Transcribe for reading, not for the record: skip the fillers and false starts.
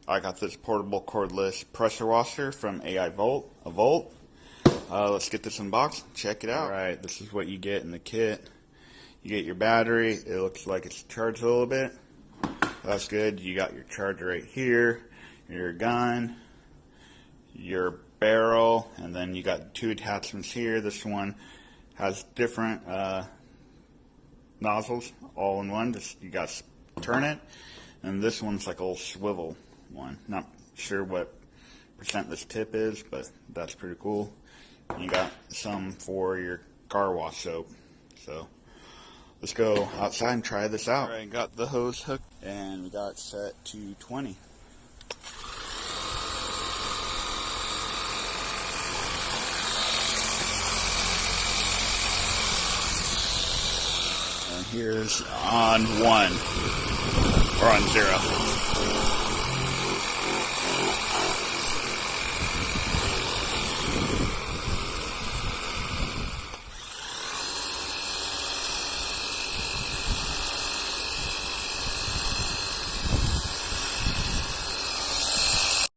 I got this portable cordless pressure washer from AiVolt. Let's get this unboxed. Check it out. Alright, this is what you get in the kit. You get your battery. It looks like it's charged a little bit. That's good. You got your charger right here, your gun, your barrel, and then you got two attachments here. This one has different nozzles all in one. You got to turn it. And this one's like a little swivel one. Not sure what percent this tip is, but that's pretty cool. You got some for your car wash soap. So let's go outside and try this out. Alright, got the hose hooked and we got it set to 20. And here's on 1 or on 0.